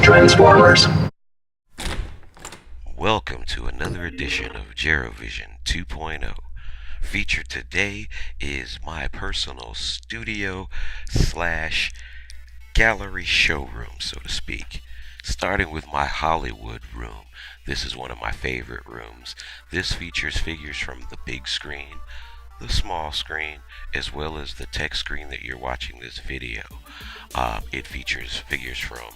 Transformers. Welcome to another edition of Jerovision 2.0. Featured today is my personal studio slash gallery showroom, so to speak. Starting with my Hollywood room. This is one of my favorite rooms. This features figures from the big screen, the small screen, as well as the tech screen that you're watching this video. It features figures from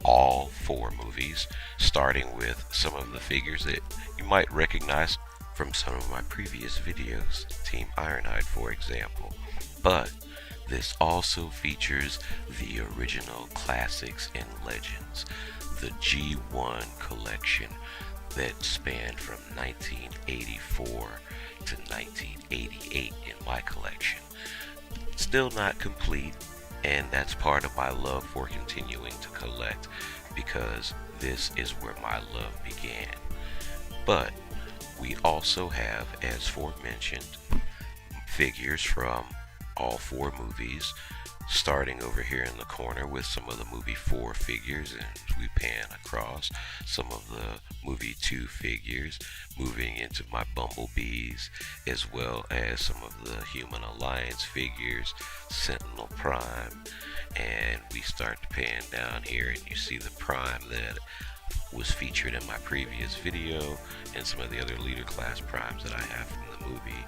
all four movies, starting with some of the figures that you might recognize from some of my previous videos, Team Ironhide for example. But this also features the original classics and legends, the G1 collection that spanned from 1984 to 1988 in my collection. Still not complete, and that's part of my love for continuing to collect, because this is where my love began. But we also have, as aforementioned, figures from all four movies, starting over here in the corner with some of the movie 4 figures, and we pan across some of the movie 2 figures, moving into my Bumblebees, as well as some of the Human Alliance figures, Sentinel Prime, and we start to pan down here and you see the Prime that was featured in my previous video, and some of the other leader class primes that I have from the movie.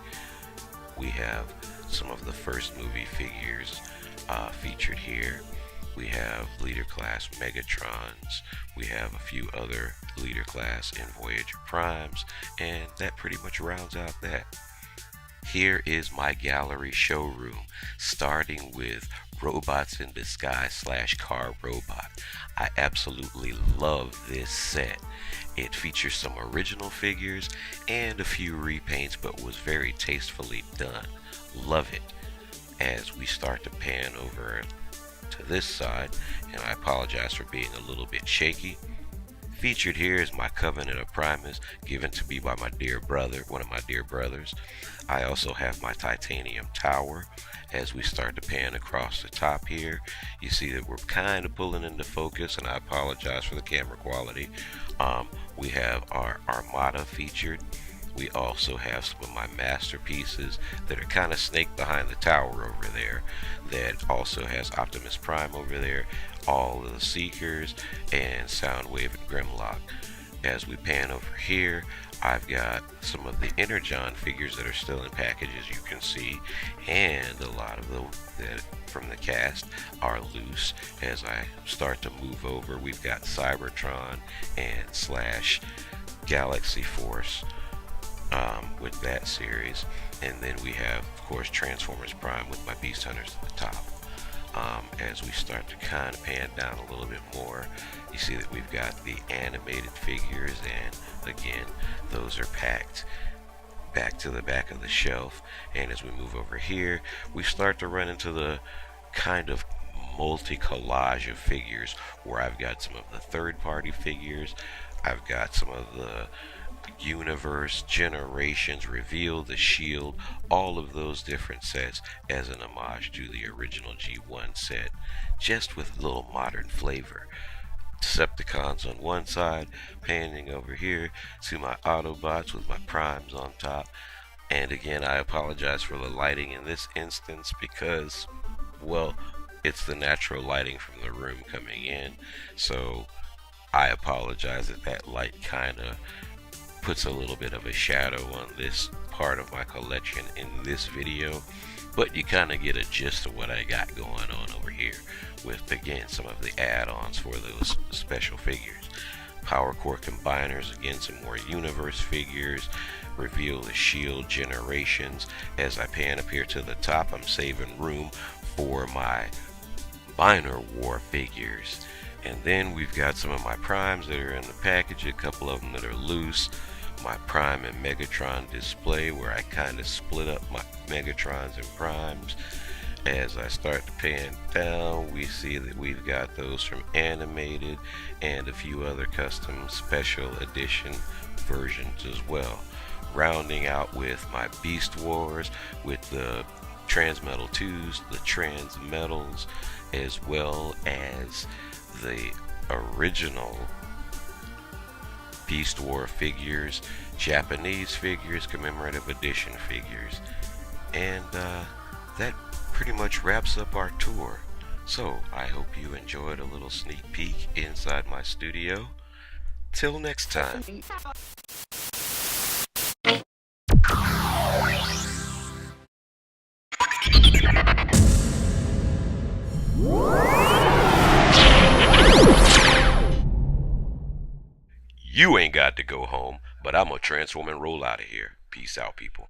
We have some of the first movie figures featured here. We have leader class Megatrons, we have a few other leader class and Voyager primes, and that pretty much rounds out that. Here is my gallery showroom, starting with Robots in Disguise slash Car Robot. I absolutely love this set. It features some original figures and a few repaints, but was very tastefully done. Love it. As we start to pan over to this side, and I apologize for being a little bit shaky. Featured here is my Covenant of Primus, given to me by my dear brother, one of my dear brothers. I also have my Titanium Tower. As we start to pan across the top here, you see that we're kind of pulling into focus, and I apologize for the camera quality. We have our Armada featured. We also have some of my masterpieces that are kind of snaked behind the tower over there, that also has Optimus Prime over there, all of the Seekers, and Soundwave and Grimlock. As we pan over here, I've got some of the Energon figures that are still in package, as you can see, and a lot of them that from the cast are loose. As I start to move over, we've got Cybertron and slash Galaxy Force with that series, and then we have, of course, Transformers Prime with my Beast Hunters at the top. As we start to kind of pan down a little bit more, you see that we've got the animated figures, and again, those are packed back to the back of the shelf. And as we move over here, we start to run into the kind of multi-collage of figures, where I've got some of the third-party figures, I've got some of the Universe, Generations, Reveal, the Shield, all of those different sets as an homage to the original G1 set, just with a little modern flavor. Decepticons on one side, panning over here to my Autobots with my Primes on top. And again, I apologize for the lighting in this instance because, well, it's the natural lighting from the room coming in, so I apologize that that light kind of puts a little bit of a shadow on this part of my collection in this video, but you kind of get a gist of what I got going on over here with, again, some of the add-ons for those special figures. Power Core Combiners, again, some more Universe figures, Reveal the Shield, Generations. As I pan up here to the top, I'm saving room for my Minor War figures. And then we've got some of my Primes that are in the package, a couple of them that are loose. My Prime and Megatron display, where I kind of split up my Megatrons and Primes. As I start to pan down, we see that we've got those from animated and a few other custom special edition versions as well. Rounding out with my Beast Wars with the Transmetal 2s, the Transmetals, as well as the original Beast War figures, Japanese figures, commemorative edition figures, and that pretty much wraps up our tour. So I hope you enjoyed a little sneak peek inside my studio. Till next time. You ain't got to go home, but I'm gonna transform and roll out of here. Peace out, people.